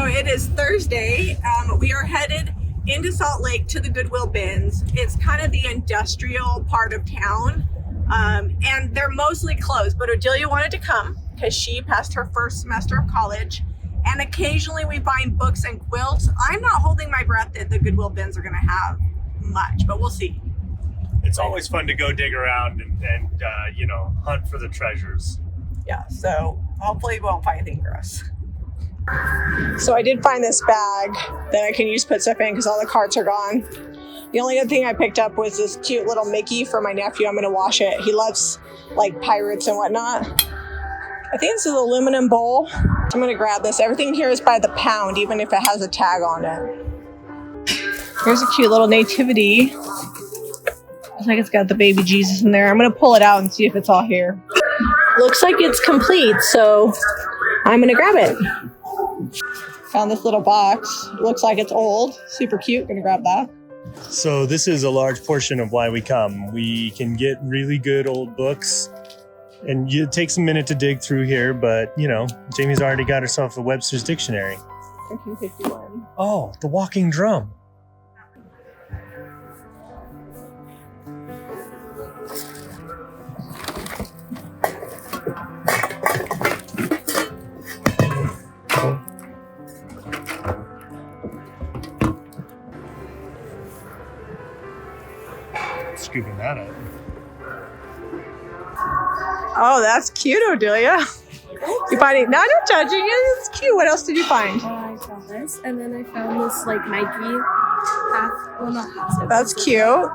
So it is Thursday. We are headed into Salt Lake to the Goodwill bins. It's kind of the industrial part of town, and they're mostly closed, but Odelia wanted to come because she passed her first semester of college, and occasionally we find books and quilts. I'm not holding my breath that the Goodwill bins are going to have much, but we'll see. It's always fun to go dig around and you know, hunt for the treasures. Yeah, so hopefully we won't find anything gross. So I did find this bag that I can use to put stuff in because all the carts are gone. The only other thing I picked up was this cute little Mickey for my nephew. I'm going to wash it. He loves like pirates and whatnot. I think this is an aluminum bowl. I'm going to grab this. Everything here is by the pound, even if it has a tag on it. Here's a cute little nativity. Looks like it's got the baby Jesus in there. I'm going to pull it out and see if it's all here. Looks like it's complete, so I'm going to grab it. Found this little box. Looks like it's old. Super cute. Gonna grab that. So this is a large portion of why we come. We can get really good old books, and it takes a minute to dig through here, but you know, Jamie's already got herself a Webster's Dictionary. 1951. Oh, the walking drum. Scooping that up. Oh, that's cute, Odelia. You find it? No, I'm not judging you. It's cute. What else did you find? I found this, and then I found this like Nike half. Well, not half. That's cute.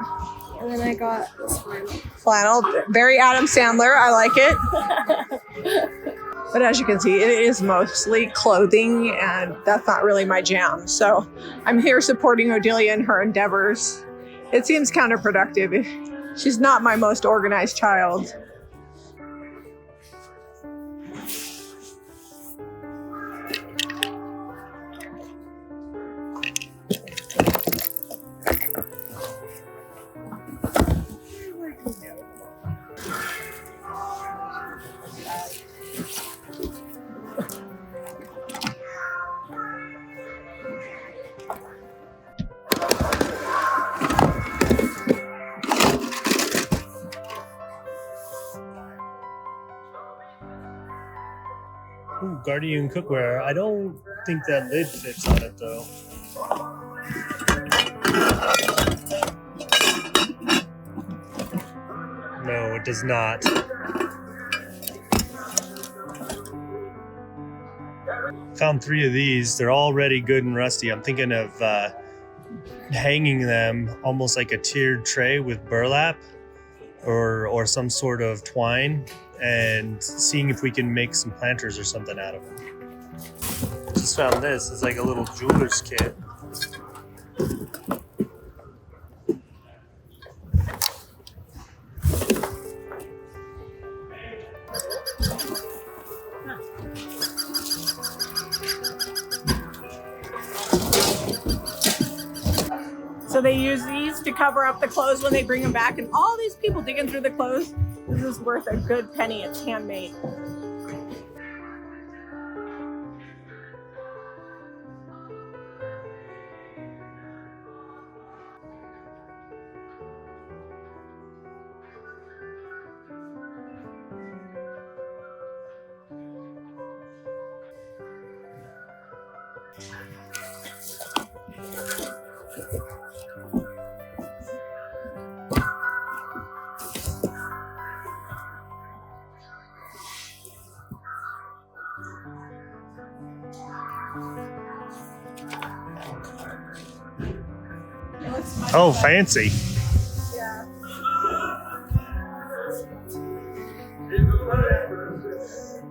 And then I got this flannel. Flannel, very Adam Sandler. I like it. But as you can see, it is mostly clothing, and that's not really my jam. So I'm here supporting Odelia in her endeavors. It seems counterproductive. She's not my most organized child. Ooh, Guardian cookware. I don't think that lid fits on it though. No, it does not. Found 3 of these. They're already good and rusty. I'm thinking of hanging them almost like a tiered tray with burlap or some sort of twine, and seeing if we can make some planters or something out of them. Just found this. It's like a little jeweler's kit. So they use these to cover up the clothes when they bring them back, and all these people digging through the clothes. This is worth a good penny. It's handmade. Oh, fancy. Yeah.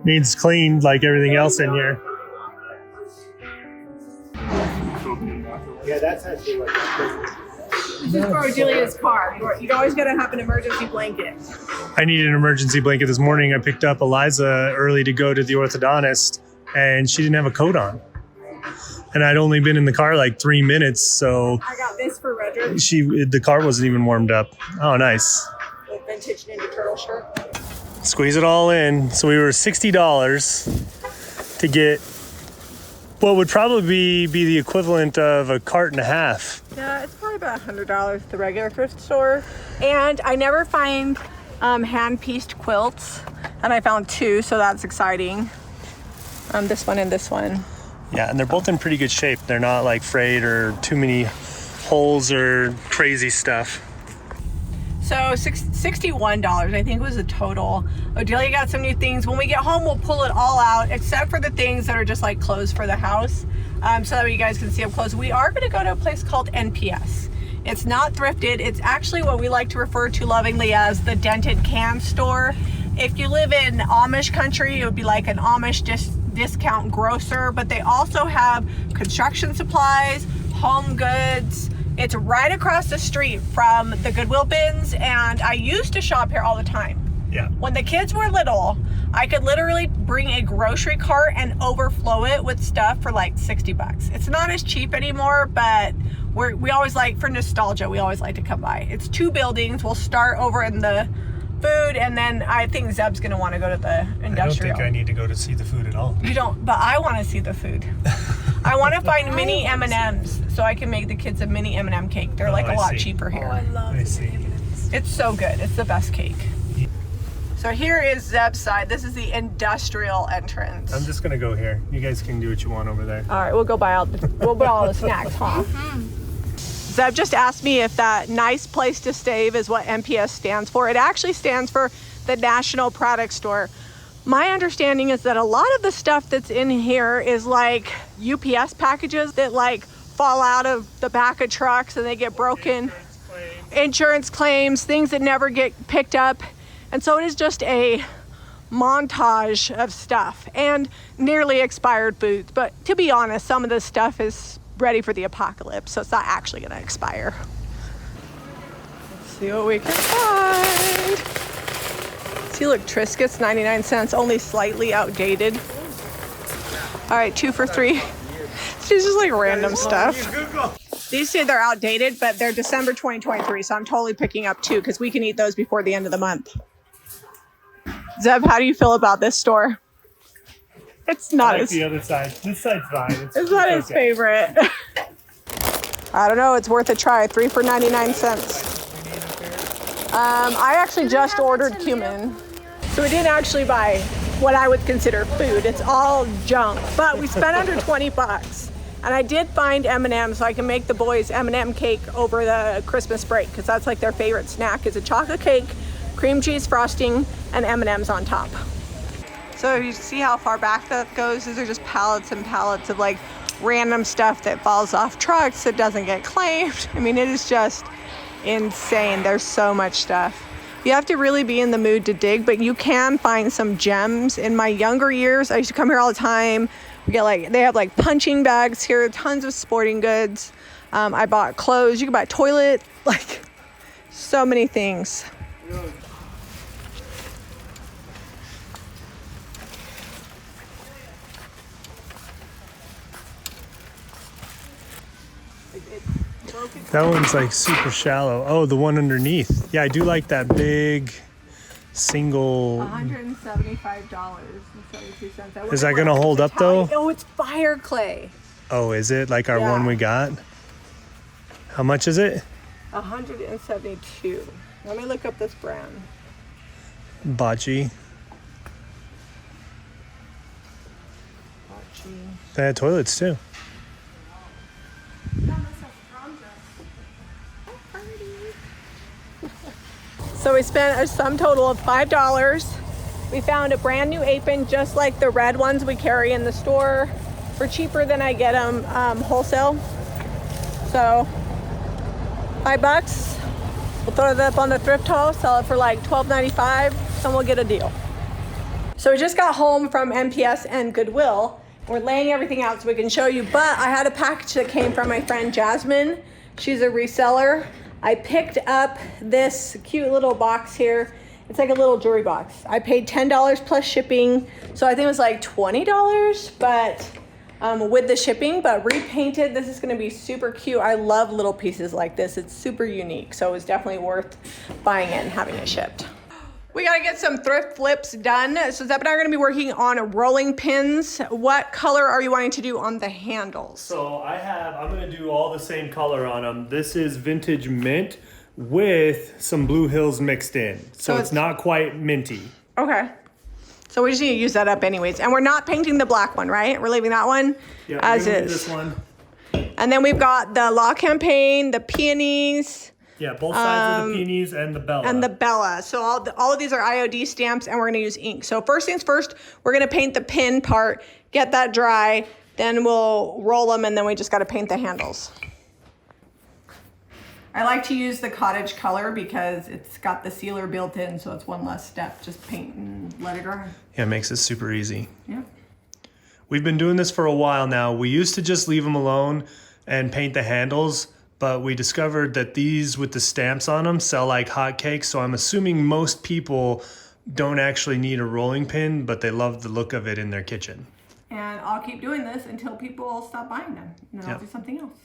Needs cleaned like everything else in here. Yeah, that's actually what This is for Odelia's car. You always gotta have an emergency blanket. I needed an emergency blanket this morning. I picked up Eliza early to go to the orthodontist, and she didn't have a coat on. And I'd only been in the car like 3 minutes, so I got this for Roger. the car wasn't even warmed up. Oh, nice. The vintage Ninja Turtle shirt. Squeeze it all in. So we were $60 to get what would probably be the equivalent of a cart and a half. Yeah, it's probably about $100 at the regular thrift store. And I never find hand-pieced quilts, and I found 2, so that's exciting. This one and this one. Yeah, and they're both in pretty good shape. They're not like frayed or too many holes or crazy stuff. So $61, I think, was the total. Odelia got some new things. When we get home, we'll pull it all out, except for the things that are just like clothes for the house, so that you guys can see up close. We are going to go to a place called NPS. It's not thrifted. It's actually what we like to refer to lovingly as the Dented can store. If you live in Amish country, it would be like an Amish discount grocer, but they also have construction supplies, home goods. It's right across the street from the Goodwill bins, and I used to shop here all the time. Yeah. When the kids were little, I could literally bring a grocery cart and overflow it with stuff for like $60. It's not as cheap anymore, but we always like, for nostalgia, we always like to come by. It's 2 buildings. We'll start over in the food, and then I think Zeb's gonna want to go to the industrial. I don't think I need to go to see the food at all. You don't, but I want to see the food. I want to find mini M&Ms so I can make the kids a mini M&M cake. They're like a lot cheaper here. Oh, I love M&Ms. It's so good. It's the best cake. So here is Zeb's side. This is the industrial entrance. I'm just gonna go here. You guys can do what you want over there. All right, we'll go buy we'll buy all the snacks, huh? Zeb just asked me if that nice place to save is what NPS stands for. It actually stands for the National Product Store. My understanding is that a lot of the stuff that's in here is like UPS packages that like fall out of the back of trucks and they get broken. Insurance claims, things that never get picked up. And so it is just a montage of stuff and nearly expired foods. But to be honest, some of this stuff is ready for the apocalypse, so it's not actually gonna expire. Let's see what we can find. See, look, Triscuits, 99 cents, only slightly outdated. All right, 2 for $3. It's just like random stuff. These say they're outdated, but they're December 2023, so I'm totally picking up 2 because we can eat those before the end of the month. Zeb, how do you feel about this store? It's not I like the other side. This side's fine. It's not his favorite. I don't know. It's worth a try. 3 for 99 cents. I actually just ordered cumin. So we didn't actually buy what I would consider food. It's all junk. But we spent under $20. And I did find M&M's so I can make the boys M&M cake over the Christmas break because that's like their favorite snack is a chocolate cake, cream cheese frosting, and M&M's on top. So you see how far back that goes? These are just pallets and pallets of like random stuff that falls off trucks that doesn't get claimed. I mean, it is just insane. There's so much stuff. You have to really be in the mood to dig, but you can find some gems. In my younger years, I used to come here all the time. We get like, they have like punching bags here, tons of sporting goods. I bought clothes. You can buy a toilet, like so many things. That one's like super shallow. Oh, the one underneath. Yeah, I do like that big single. $175.72. Is that gonna hold up though? Oh, it's fire clay. Oh, is it like our one we got? How much is it? $172. Let me look up this brand. Bocce. They had toilets too. So we spent a sum total of $5. We found a brand new apron just like the red ones we carry in the store for cheaper than I get them wholesale. So $5. We'll throw it up on the thrift haul, sell it for like $12.95, and we'll get a deal. So we just got home from NPS and Goodwill. We're laying everything out so we can show you, but I had a package that came from my friend Jasmine. She's a reseller. I picked up this cute little box here. It's like a little jewelry box. I paid $10 plus shipping, so I think it was like $20, but with the shipping, but repainted. This is gonna be super cute. I love little pieces like this. It's super unique, so it was definitely worth buying it and having it shipped. We gotta get some thrift flips done. So Zeb and I are gonna be working on rolling pins. What color are you wanting to do on the handles? So I'm gonna do all the same color on them. This is vintage mint with some Blue Hills mixed in. So it's not quite minty. Okay. So we just need to use that up anyways. And we're not painting the black one, right? We're leaving that one as is. This one. And then we've got the La Campagne, the peonies. Yeah, both sides of the peonies and the Bella. And the Bella. So all of these are IOD stamps, and we're gonna use ink. So first things first, we're gonna paint the pin part, get that dry, then we'll roll them, and then we just gotta paint the handles. I like to use the cottage color because it's got the sealer built in, so it's one less step. Just paint and let it dry. Yeah, it makes it super easy. Yeah. We've been doing this for a while now. We used to just leave them alone and paint the handles, but we discovered that these with the stamps on them sell like hotcakes. So I'm assuming most people don't actually need a rolling pin, but they love the look of it in their kitchen. And I'll keep doing this until people stop buying them. And then I'll do something else.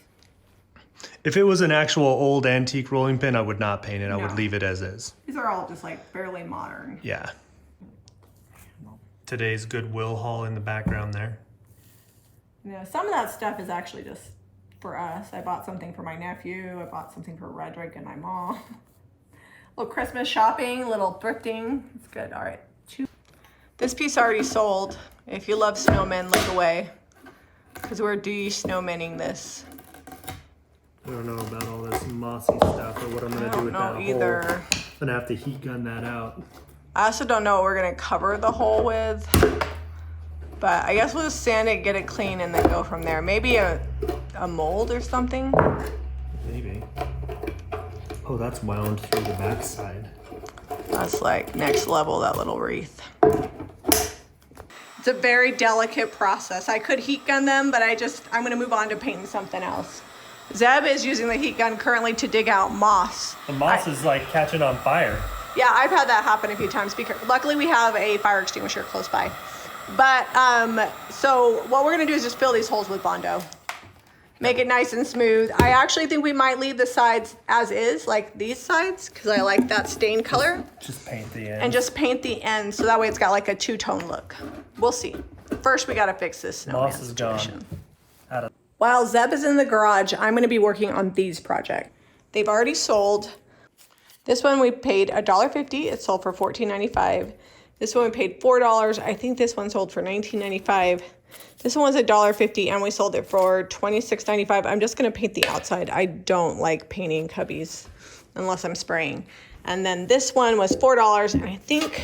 If it was an actual old antique rolling pin, I would not paint it. I would leave it as is. These are all just like fairly modern. Yeah. Today's Goodwill haul in the background there. You know, some of that stuff is actually just for us. I bought something for my nephew. I bought something for Redrick and my mom. Little Christmas shopping, little thrifting. It's good. All right. This piece already sold. If you love snowmen, look away. Because we're de-snowmaning this. I don't know about all this mossy stuff or what I'm going to do with that hole. I'm going to have to heat gun that out. I also don't know what we're going to cover the hole with. But I guess we'll just sand it, get it clean, and then go from there. Maybe a mold or something? Maybe. Oh, that's wound through the backside. That's like next level, that little wreath. It's a very delicate process. I could heat gun them, but I'm gonna move on to painting something else. Zeb is using the heat gun currently to dig out moss. The moss is like catching on fire. Yeah, I've had that happen a few times. Because luckily we have a fire extinguisher close by. But, so what we're gonna do is just fill these holes with Bondo. Make it nice and smooth. I actually think we might leave the sides as is, like these sides, because I like that stain color. Just paint the ends. And just paint the ends, so that way it's got like a two-tone look. We'll see. First, we gotta fix this snowman Moss is situation. Gone. While Zeb is in the garage, I'm gonna be working on these projects. They've already sold. This one we paid $1.50. It sold for $14.95. This one we paid $4. I think this one sold for $19.95. This one was $1.50 and we sold it for $26.95. I'm just gonna paint the outside. I don't like painting cubbies unless I'm spraying. And then this one was $4 and I think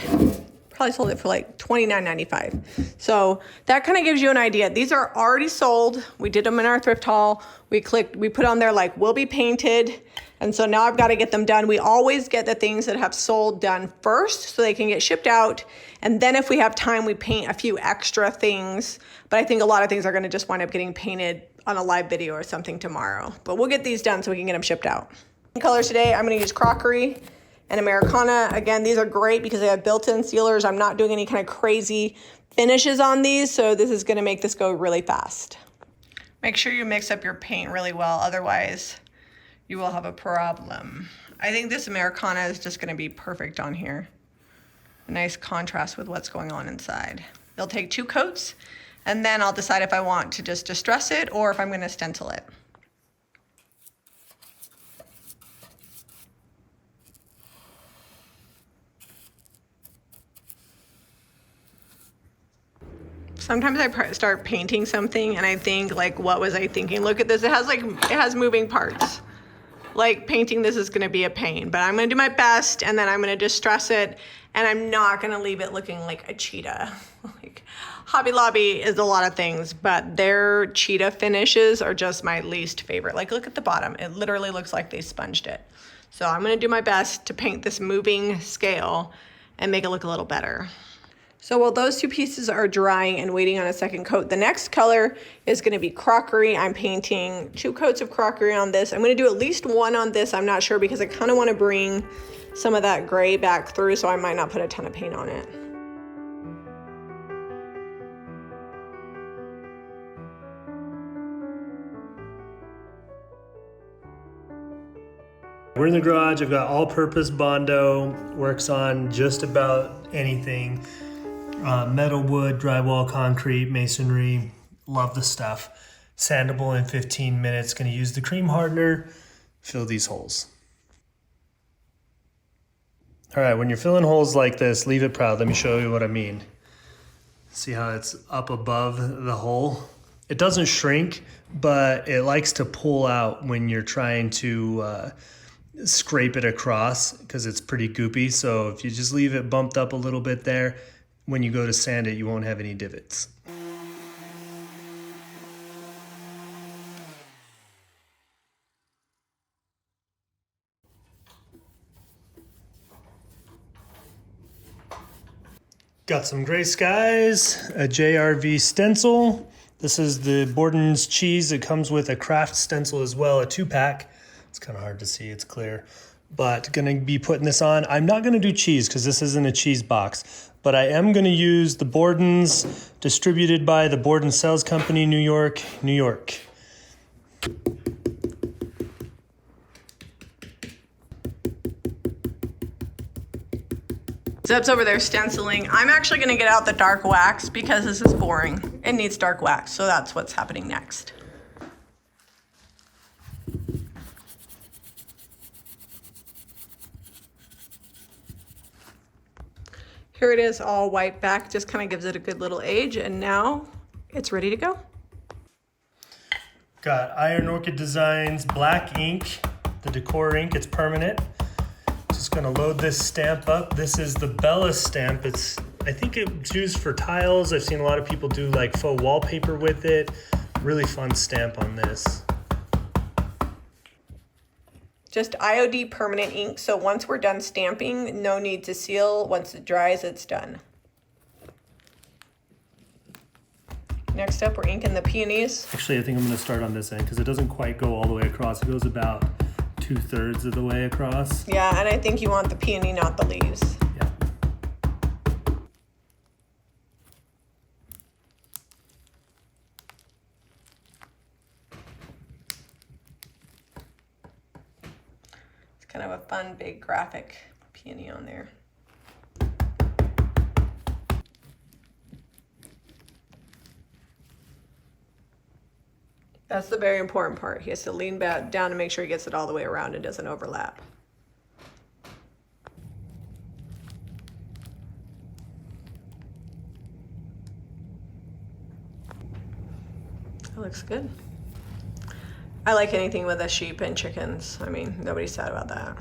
probably sold it for like $29.95. So that kind of gives you an idea. These are already sold. We did them in our thrift haul. We put on there like will be painted. And so now I've got to get them done. We always get the things that have sold done first so they can get shipped out. And then if we have time, we paint a few extra things. But I think a lot of things are going to just wind up getting painted on a live video or something tomorrow. But we'll get these done so we can get them shipped out. Colors today, I'm going to use crockery and Americana. Again, these are great because they have built-in sealers. I'm not doing any kind of crazy finishes on these. So this is going to make this go really fast. Make sure you mix up your paint really well. Otherwise, you will have a problem. I think this Americana is just gonna be perfect on here. A nice contrast with what's going on inside. They'll take 2 coats and then I'll decide if I want to just distress it or if I'm gonna stencil it. Sometimes I start painting something and I think like, what was I thinking? Look at this, it has moving parts. Like painting this is gonna be a pain, but I'm gonna do my best and then I'm gonna distress it and I'm not gonna leave it looking like a cheetah. Like Hobby Lobby is a lot of things, but their cheetah finishes are just my least favorite. Like look at the bottom, it literally looks like they sponged it. So I'm gonna do my best to paint this moving scale and make it look a little better. So while those 2 pieces are drying and waiting on a second coat, the next color is gonna be crockery. I'm painting 2 coats of crockery on this. I'm gonna do at least 1 on this, I'm not sure, because I kinda wanna bring some of that gray back through, so I might not put a ton of paint on it. We're in the garage. I've got all-purpose Bondo. Works on just about anything. Metal, wood, drywall, concrete, masonry. Love the stuff. Sandable in 15 minutes. Gonna use the cream hardener. Fill these holes. All right, when you're filling holes like this, leave it proud. Let me show you what I mean. See how it's up above the hole? It doesn't shrink, but it likes to pull out when you're trying to scrape it across because it's pretty goopy. So if you just leave it bumped up a little bit there, when you go to sand it, you won't have any divots. Got some gray skies, a JRV stencil. This is the Borden's cheese. It comes with a craft stencil as well, a 2-pack. It's kind of hard to see, it's clear. But gonna be putting this on. I'm not gonna do cheese because this isn't a cheese box, but I am gonna use the Borden's, distributed by the Borden Sales Company, New York, New York. Zeb's over there stenciling. I'm actually gonna get out the dark wax because this is boring. It needs dark wax, so that's what's happening next. Here it is all white back, just kind of gives it a good little age, and now it's ready to go. Got Iron Orchid Designs black ink, the Decor ink, it's permanent. Just gonna load this stamp up. This is the Bella stamp. I think it's used for tiles. I've seen a lot of people do like faux wallpaper with it. Really fun stamp on this. Just IOD permanent ink, so once we're done stamping, no need to seal. Once it dries, it's done. Next up, we're inking the peonies. Actually, I think I'm gonna start on this end because it doesn't quite go all the way across. It goes about 2/3 of the way across. Yeah, and I think you want the peony, not the leaves. Yeah. It's kind of a fun, big graphic peony on there. That's the very important part. He has to lean back down to make sure he gets it all the way around and doesn't overlap. That looks good. I like anything with a sheep and chickens. I mean, nobody's sad about that.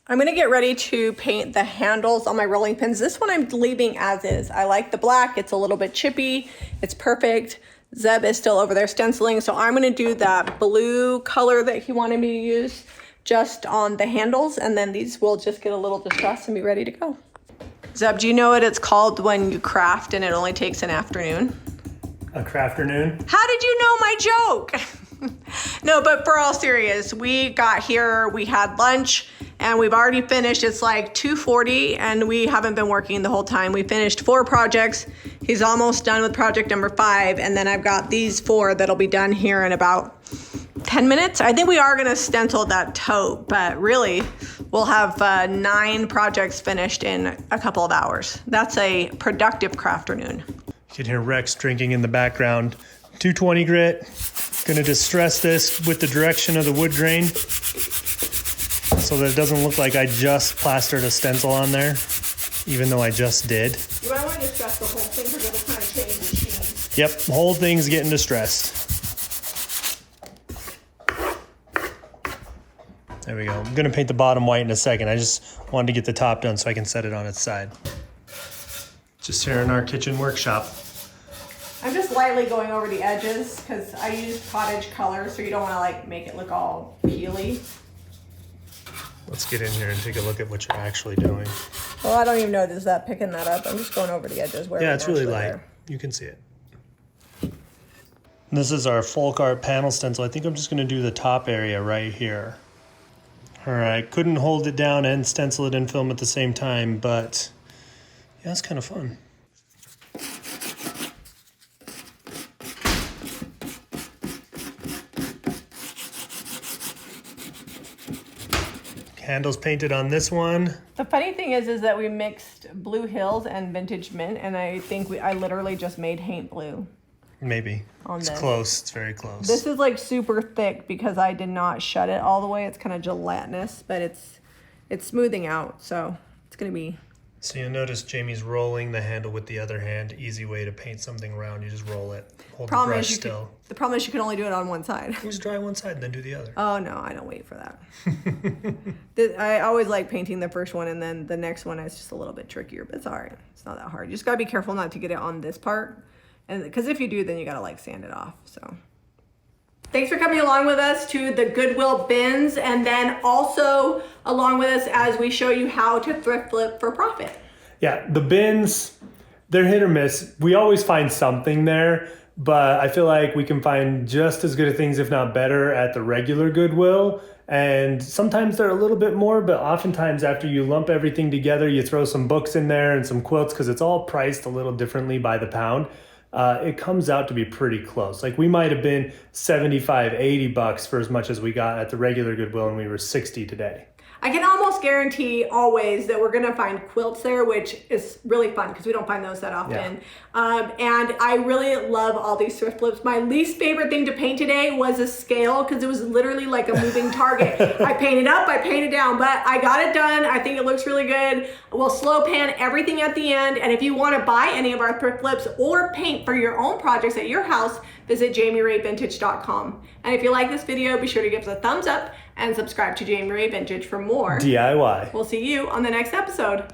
I'm gonna get ready to paint the handles on my rolling pins. This one I'm leaving as is. I like the black, it's a little bit chippy, it's perfect. Zeb is still over there stenciling, so I'm gonna do that blue color that he wanted me to use just on the handles, and then these will just get a little distressed and be ready to go. Zeb, do you know what it's called when you craft and it only takes an afternoon? A crafternoon. How did you know my joke? No, but for all serious, we got here, we had lunch, and we've already finished. It's like 2:40, and we haven't been working the whole time. We finished 4 projects. He's almost done with project number 5, and then I've got these 4 that'll be done here in about 10 minutes. I think we are gonna stencil that tote, but really, we'll have 9 projects finished in a couple of hours. That's a productive crafternoon. You can hear Rex drinking in the background. 220 grit. Gonna distress this with the direction of the wood grain so that it doesn't look like I just plastered a stencil on there, even though I just did. You might want to distress the whole thing because it'll kind of change the sheen. Yep, the whole thing's getting distressed. There we go. I'm gonna paint the bottom white in a second. I just wanted to get the top done so I can set it on its side. Just here in our kitchen workshop. I'm just lightly going over the edges because I used cottage color, so you don't want to like make it look all peely. Let's get in here and take a look at what you're actually doing. Well, I don't even know, is that picking that up? I'm just going over the edges. Where Yeah, it's really light. there. You can see it. This is our folk art panel stencil. I think I'm just gonna do the top area right here. All right, couldn't hold it down and stencil it and film at the same time, but yeah, it's kind of fun. Handles painted on this one. The funny thing is that we mixed Blue Hills and Vintage Mint, and I think I literally just made Haint Blue. Maybe. On it's this. Close. It's very close. This is like super thick because I did not shut it all the way. It's kind of gelatinous, but it's smoothing out, so it's gonna be. So you'll notice Jamie's rolling the handle with the other hand. Easy way to paint something around. You just roll it. Hold the brush still. The problem is you can only do it on one side. Just dry one side and then do the other. Oh no, I don't wait for that. I always like painting the first one, and then the next one is just a little bit trickier, but it's all right. It's not that hard. You just gotta be careful not to get it on this part, and because if you do, then you gotta like sand it off. So. Thanks for coming along with us to the Goodwill bins, and then also along with us as we show you how to thrift flip for profit. Yeah, the bins, they're hit or miss. We always find something there, but I feel like we can find just as good of things, if not better, at the regular Goodwill. And sometimes they're a little bit more, but oftentimes after you lump everything together, you throw some books in there and some quilts, because it's all priced a little differently by the pound. It comes out to be pretty close. Like we might have been 75, 80 bucks for as much as we got at the regular Goodwill, and we were 60 today. I can almost guarantee always that we're gonna find quilts there, which is really fun because we don't find those that often. Yeah. And I really love all these thrift flips. My least favorite thing to paint today was a scale, because it was literally like a moving target. I painted up, I painted down, but I got it done. I think it looks really good. We'll slow pan everything at the end. And if you wanna buy any of our thrift flips or paint for your own projects at your house, visit JamiRayVintage.com. And if you like this video, be sure to give us a thumbs up and subscribe to Jami Ray Vintage for more DIY. We'll see you on the next episode.